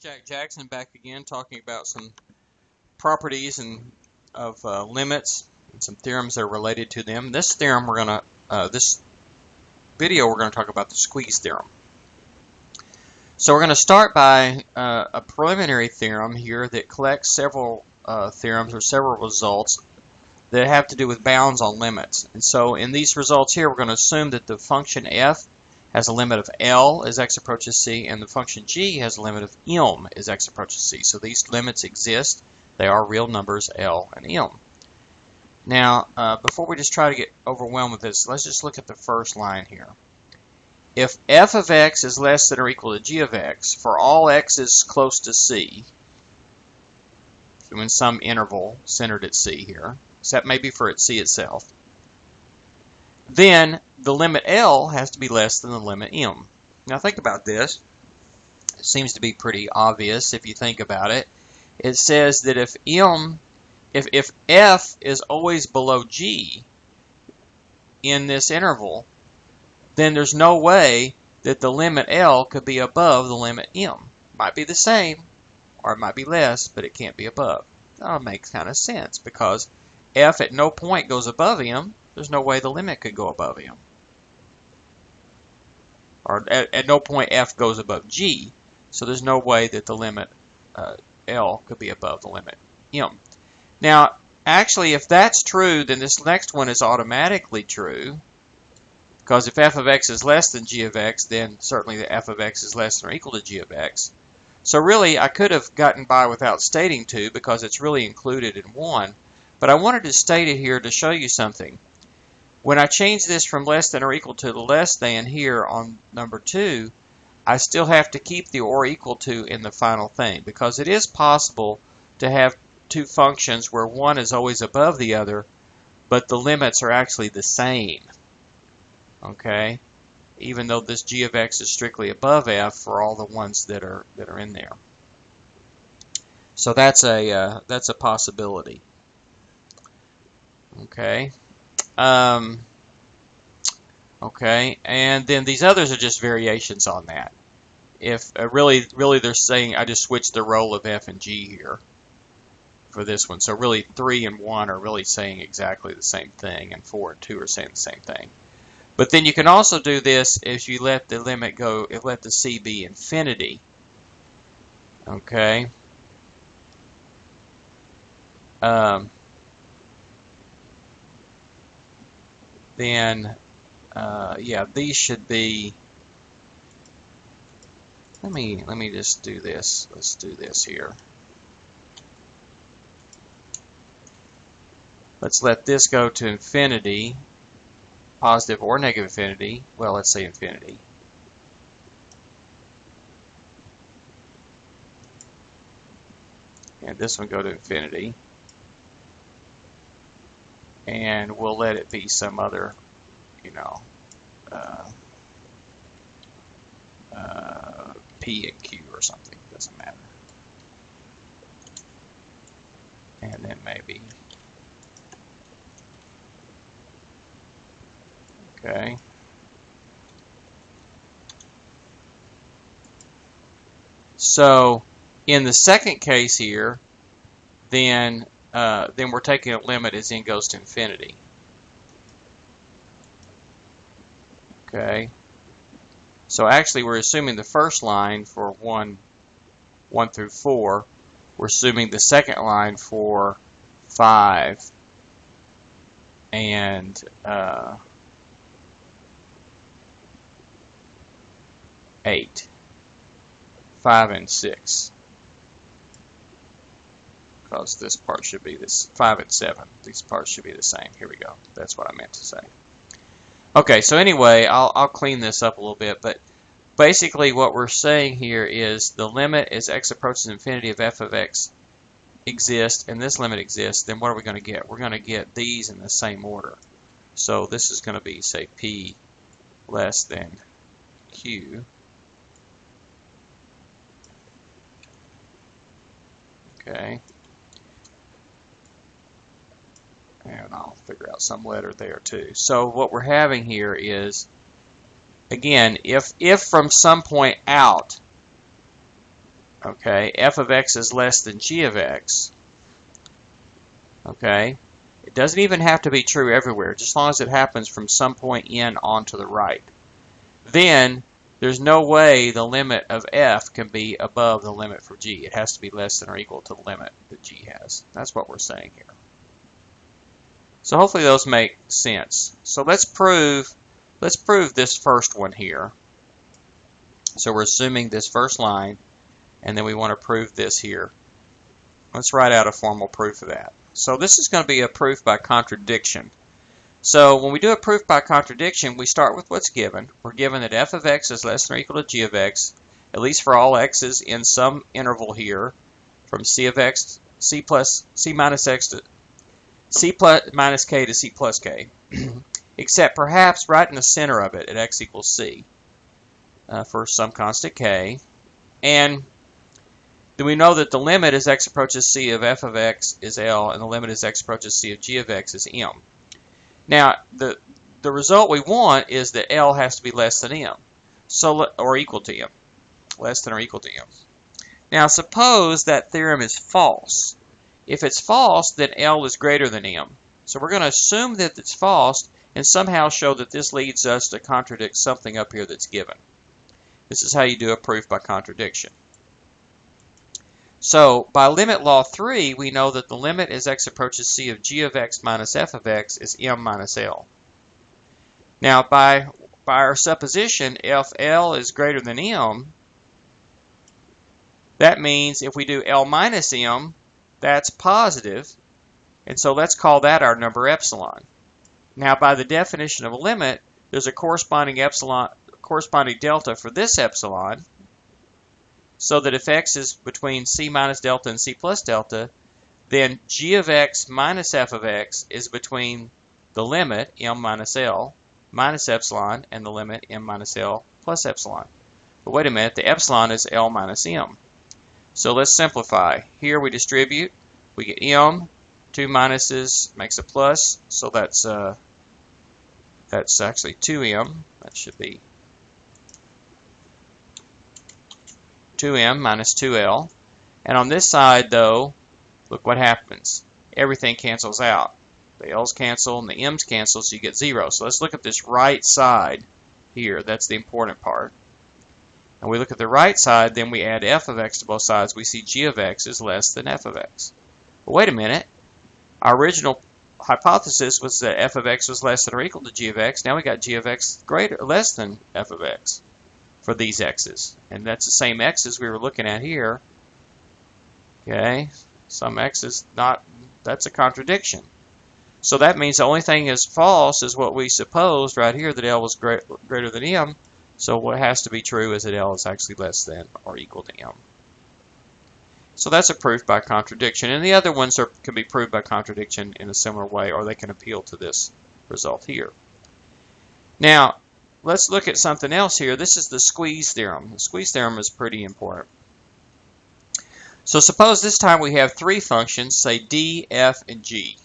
Jack Jackson back again talking about some properties of limits and some theorems that are related to them. This video we're going to talk about the squeeze theorem. So we're going to start by a preliminary theorem here that collects several theorems or several results that have to do with bounds on limits. And so in these results here, we're going to assume that the function f has a limit of L as x approaches C, and the function g has a limit of m as x approaches C. So these limits exist. They are real numbers, L and m. Now, before we just try to get overwhelmed with this, let's just look at the first line here. If f of x is less than or equal to g of x for all x's close to C, so in some interval centered at C here, except maybe for at C itself, then the limit L has to be less than the limit M. Now think about this. It seems to be pretty obvious if you think about it. It says that if F is always below G in this interval, then there's no way that the limit L could be above the limit M. It might be the same, or it might be less, but it can't be above. That makes kind of sense, because F at no point goes above M. There's no way the limit could go above M. Or at no point F goes above G, so there's no way that the limit L could be above the limit M. Now, actually, if that's true, then this next one is automatically true, because if f of x is less than g of x, then certainly the f of x is less than or equal to g of x. So really, I could have gotten by without stating 2, because it's really included in 1, but I wanted to state it here to show you something. When I change this from less than or equal to the less than here on number 2, I still have to keep the or equal to in the final thing, because it is possible to have two functions where one is always above the other, but the limits are actually the same. Okay? Even though this g of x is strictly above f for all the ones that are in there. So that's a possibility. Okay. Okay, and then these others are just variations on that. If really they're saying I just switched the role of f and g here for this one. So really 3 and 1 are really saying exactly the same thing, and 4 and 2 are saying the same thing. But then you can also do this if you let the limit go, let the c be infinity. Okay. Then yeah, these should be. Let me just do this. Let's do this here. Let's let this go to infinity, positive or negative infinity. Well, let's say infinity. And this one go to infinity. And we'll let it be some other, you know, P and Q or something. Doesn't matter. And then maybe. Okay. So in the second case here, then we're taking a limit as n goes to infinity. Okay. So actually we're assuming the first line for 1 through 4. We're assuming the second line for 5 and 8. 5 and 6. Because this part should be this 5 and 7. These parts should be the same. Here we go. That's what I meant to say. Okay, so anyway, I'll clean this up a little bit, but basically what we're saying here is the limit as x approaches infinity of f of x exists, and this limit exists, then what are we going to get? We're going to get these in the same order. So this is going to be, say, p less than q. Okay. And I'll figure out some letter there too. So what we're having here is, again, if from some point out okay, f of x is less than g of x, okay, it doesn't even have to be true everywhere, just as long as it happens from some point in on to the right, then there's no way the limit of f can be above the limit for g. It has to be less than or equal to the limit that g has. That's what we're saying here. So hopefully those make sense. So let's prove this first one here. So we're assuming this first line, and then we want to prove this here. Let's write out a formal proof of that. So this is going to be a proof by contradiction. So when we do a proof by contradiction, we start with what's given. We're given that f of x is less than or equal to g of x, at least for all x's in some interval here, from c of x, c minus x to c minus k to c plus k, except perhaps right in the center of it at x equals c for some constant k. And then we know that the limit as x approaches c of f of x is L, and the limit as x approaches c of g of x is M. Now, the result we want is that L has to be less than M, or equal to M, less than or equal to M. Now, suppose that theorem is false. If it's false, then L is greater than M. So we're going to assume that it's false and somehow show that this leads us to contradict something up here that's given. This is how you do a proof by contradiction. So by limit law 3, we know that the limit as x approaches c of g of x minus f of x is M minus L. Now by our supposition, if L is greater than M, that means if we do L minus M, that's positive, and so let's call that our number epsilon. Now by the definition of a limit, there's a corresponding delta for this epsilon, so that if x is between c minus delta and c plus delta, then g of x minus f of x is between the limit M minus L minus epsilon and the limit M minus L plus epsilon. But wait a minute, the epsilon is L minus M. So let's simplify. Here we distribute. We get M, 2 minuses makes a plus, so that's actually 2M. That should be 2M minus 2L. And on this side, though, look what happens. Everything cancels out. The L's cancel and the M's cancel, so you get 0. So let's look at this right side here. That's the important part. And we look at the right side, then we add f of x to both sides. We see g of x is less than f of x. But wait a minute. Our original hypothesis was that f of x was less than or equal to g of x. Now we got g of x less than f of x for these x's. And that's the same x's we were looking at here. Okay, some x's not, that's a contradiction. So that means the only thing is false is what we supposed right here, that L was greater than M. So what has to be true is that L is actually less than or equal to M. So that's a proof by contradiction. And the other ones can be proved by contradiction in a similar way, or they can appeal to this result here. Now, let's look at something else here. This is the squeeze theorem. The squeeze theorem is pretty important. So suppose this time we have 3 functions, say d, f, and g.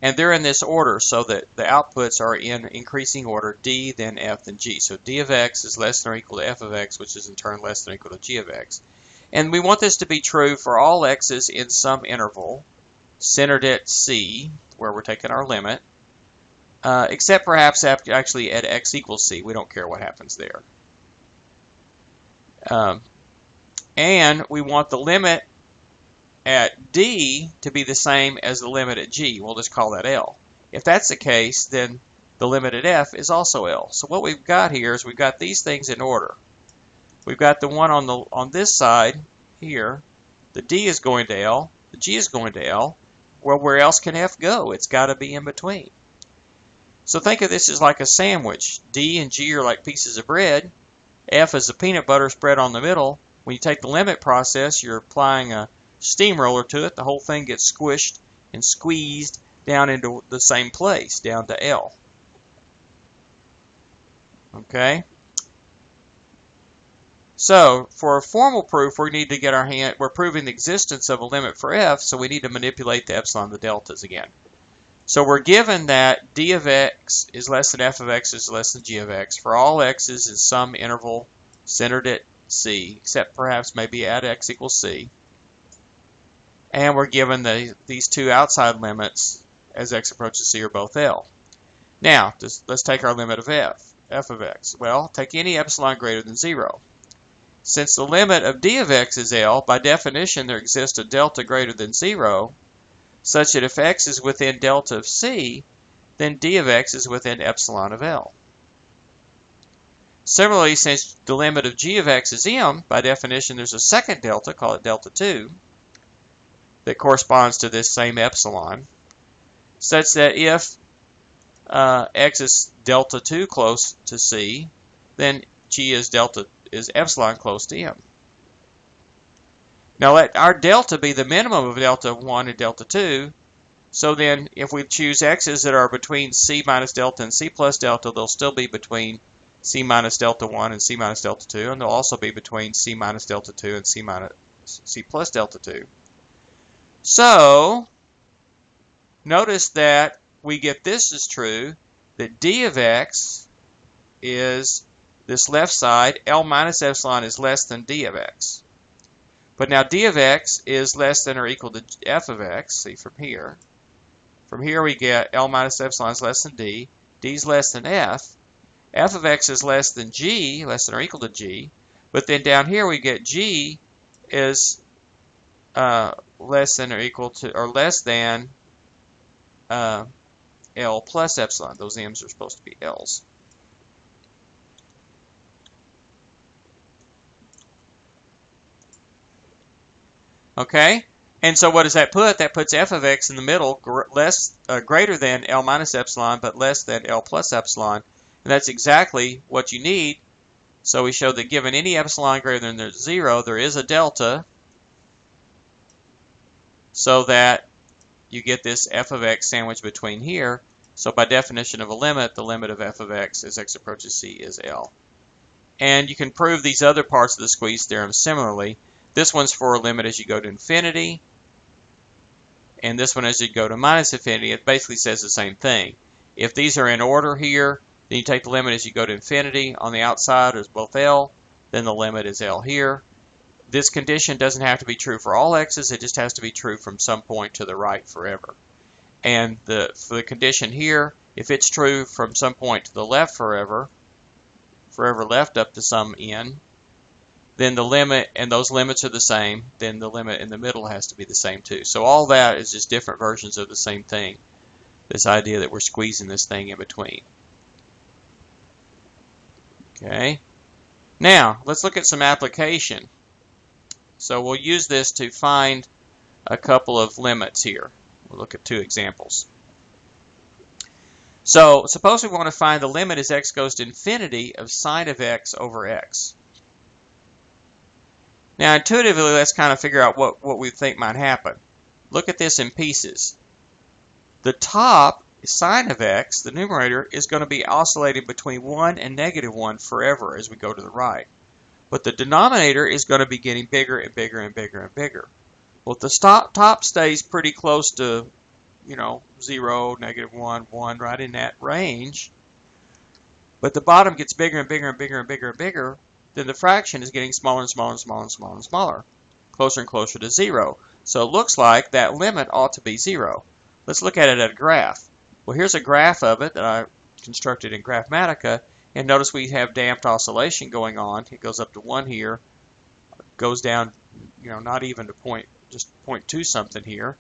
And they're in this order so that the outputs are in increasing order, d, then f, then g. So d of x is less than or equal to f of x, which is in turn less than or equal to g of x. And we want this to be true for all x's in some interval, centered at c, where we're taking our limit, except perhaps actually at x equals c. We don't care what happens there. And we want the limit at d to be the same as the limit at g. We'll just call that L. If that's the case, then the limit at f is also L. So what we've got here is we've got these things in order. We've got the one on this side here. The d is going to L. The g is going to L. Well, where else can f go? It's got to be in between. So think of this as like a sandwich. D and g are like pieces of bread. F is the peanut butter spread on the middle. When you take the limit process, you're applying a steamroller to it. The whole thing gets squished and squeezed down into the same place, down to L. Okay? So, for a formal proof, we need to get we're proving the existence of a limit for f, so we need to manipulate the epsilon and the deltas again. So we're given that d of x is less than f of x is less than g of x for all x's in some interval centered at c, except perhaps maybe at x equals c. And we're given these two outside limits as x approaches c are both L. Now, let's take our limit of f of x. Well, take any epsilon greater than 0. Since the limit of d of x is L, by definition there exists a delta greater than 0, such that if x is within delta of c, then d of x is within epsilon of L. Similarly, since the limit of g of x is m, by definition there's a second delta, call it delta 2, that corresponds to this same epsilon, such that if x is delta 2 close to c, then g is epsilon close to m. Now let our delta be the minimum of delta 1 and delta 2. So then if we choose x's that are between c minus delta and c plus delta, they'll still be between c minus delta 1 and c minus delta 2, and they'll also be between c minus delta 2 and c plus delta 2. So notice that we get this is true, that d of x is this left side, L minus epsilon is less than d of x. But now d of x is less than or equal to f of x, see from here. From here we get L minus epsilon is less than d, d is less than f of x is less than g, less than or equal to g, but then down here we get g is less than or equal to, or less than L plus epsilon. Those m's are supposed to be l's. Okay, and so what does that put? That puts f of x in the middle, greater than L minus epsilon, but less than L plus epsilon. And that's exactly what you need. So we show that given any epsilon greater than 0, there is a delta, so that you get this f of x sandwiched between here. So by definition of a limit, the limit of f of x as x approaches c is L. And you can prove these other parts of the squeeze theorem similarly. This one's for a limit as you go to infinity, and this one as you go to minus infinity. It basically says the same thing. If these are in order here, then you take the limit as you go to infinity. On the outside is both L, then the limit is L here. This condition doesn't have to be true for all x's, it just has to be true from some point to the right forever. And for the condition here, if it's true from some point to the left forever left up to some n, then the limit, and those limits are the same, then the limit in the middle has to be the same too. So all that is just different versions of the same thing, this idea that we're squeezing this thing in between. Okay, now let's look at some application. So we'll use this to find a couple of limits here. We'll look at two examples. So suppose we want to find the limit as x goes to infinity of sine of x over x. Now intuitively, let's kind of figure out what we think might happen. Look at this in pieces. The top, sine of x, the numerator, is going to be oscillating between 1 and negative 1 forever as we go to the right. But the denominator is going to be getting bigger and bigger and bigger and bigger. Well, if the top stays pretty close to, 0, negative 1, 1, right in that range, but the bottom gets bigger and bigger and bigger and bigger and bigger, then the fraction is getting smaller and smaller and smaller and smaller and smaller, closer and closer to 0. So it looks like that limit ought to be 0. Let's look at it at a graph. Well, here's a graph of it that I constructed in Graphmatica, and notice we have damped oscillation going on. It goes up to 1 here, goes down, not even to just 0.2 something here,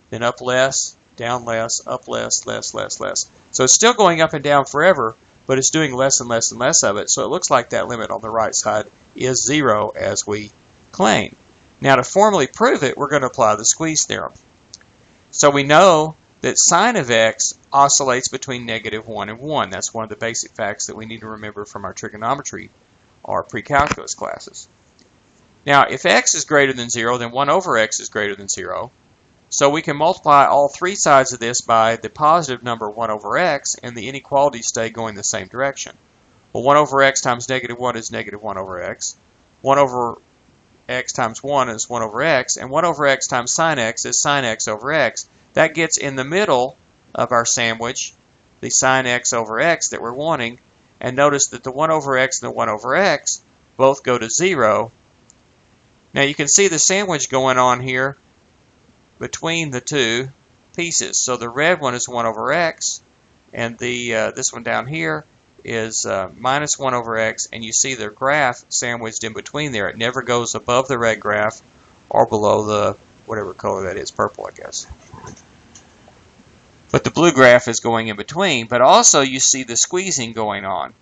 then up less, down less, up less, less, less, less. So it's still going up and down forever, but it's doing less and less and less of it. So it looks like that limit on the right side is 0 as we claim. Now to formally prove it, we're going to apply the squeeze theorem. So we know that sine of x oscillates between negative 1 and 1. That's one of the basic facts that we need to remember from our trigonometry or pre-calculus classes. Now, if x is greater than 0, then 1 over x is greater than 0. So we can multiply all three sides of this by the positive number 1 over x, and the inequalities stay going the same direction. Well, 1 over x times negative 1 is negative 1 over x. 1 over x times 1 is 1 over x, and 1 over x times sine x is sine x over x. That gets in the middle of our sandwich, the sine x over x that we're wanting, and notice that the 1 over x and the 1 over x both go to 0. Now you can see the sandwich going on here between the two pieces. So the red one is 1 over x, and the this one down here is minus 1 over x, and you see the graph sandwiched in between there. It never goes above the red graph or below the whatever color that is, purple I guess. But the blue graph is going in between, but also you see the squeezing going on.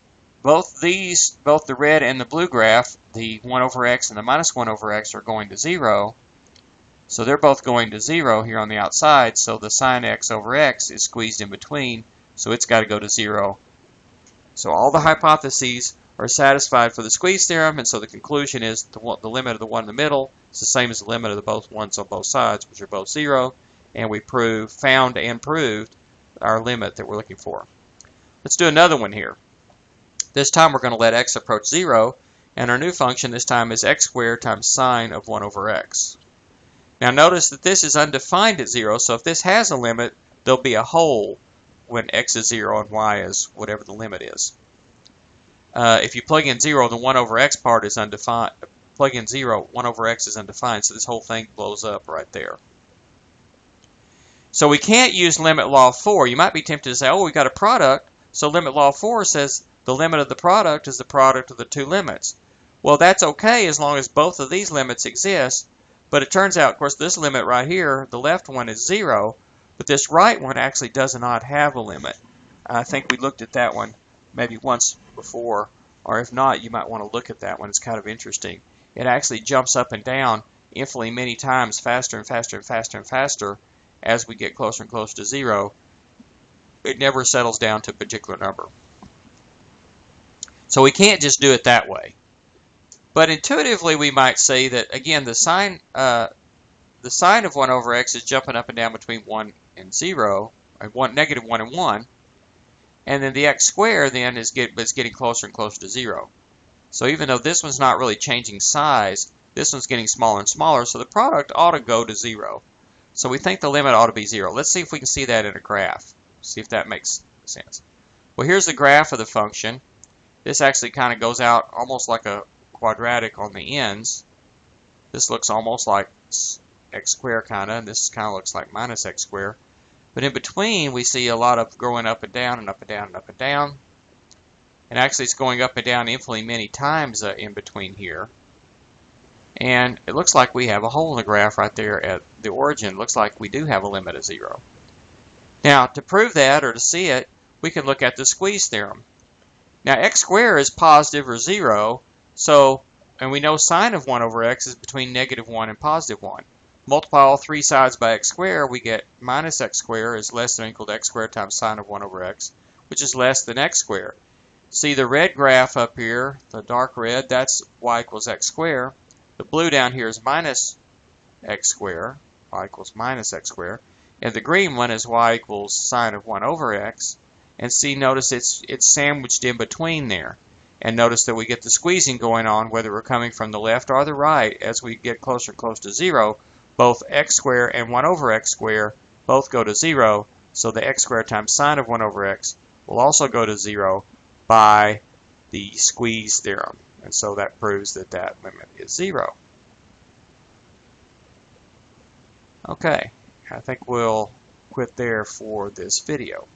Both the red and the blue graph, the 1 over x and the minus 1 over x are going to 0. So they're both going to 0 here on the outside, so the sine x over x is squeezed in between, so it's got to go to 0. So all the hypotheses are satisfied for the squeeze theorem, and so the conclusion is the limit of the one in the middle is the same as the limit of the both ones on both sides, which are both 0, and we found and proved our limit that we're looking for. Let's do another one here. This time we're going to let x approach 0, and our new function this time is x squared times sine of 1 over x. Now notice that this is undefined at 0, so if this has a limit, there'll be a hole when x is 0 and y is whatever the limit is. If you plug in 0, the 1 over x part is undefined. Plug in 0, 1 over x is undefined, so this whole thing blows up right there. So we can't use limit law 4. You might be tempted to say, oh, we've got a product, so limit law 4 says the limit of the product is the product of the two limits. Well, that's okay as long as both of these limits exist, but it turns out, of course, this limit right here, the left one is 0, but this right one actually does not have a limit. I think we looked at that one maybe once before, or if not, you might want to look at that one. It's kind of interesting. It actually jumps up and down infinitely many times faster and faster and faster and faster as we get closer and closer to 0. It never settles down to a particular number. So we can't just do it that way. But intuitively we might say that, again, the sine of 1 over x is jumping up and down between 1 and 0, negative 1 and 1, and then the x squared then is getting closer and closer to 0. So even though this one's not really changing size, this one's getting smaller and smaller, so the product ought to go to 0. So we think the limit ought to be 0. Let's see if we can see that in a graph. See if that makes sense. Well, here's the graph of the function. This actually kind of goes out almost like a quadratic on the ends. This looks almost like x squared kind of, and this kind of looks like minus x squared. But in between, we see a lot of going up and down and up and down and up and down. And actually, it's going up and down infinitely many times in between here. And it looks like we have a hole in the graph right there at the origin. It looks like we do have a limit of 0. Now, to prove that or to see it, we can look at the squeeze theorem. Now, x squared is positive or 0, and we know sine of 1 over x is between negative 1 and positive 1. Multiply all three sides by x squared, we get minus x squared is less than or equal to x squared times sine of 1 over x, which is less than x squared. See the red graph up here, the dark red, that's y equals x squared. The blue down here is minus x squared, y equals minus x squared. And the green one is y equals sine of 1 over x. And see, notice it's sandwiched in between there. And notice that we get the squeezing going on, whether we're coming from the left or the right. As we get closer and closer to 0, both x squared and 1 over x squared both go to 0. So the x squared times sine of 1 over x will also go to 0 by the squeeze theorem. And so that proves that that limit is 0. Okay, I think we'll quit there for this video.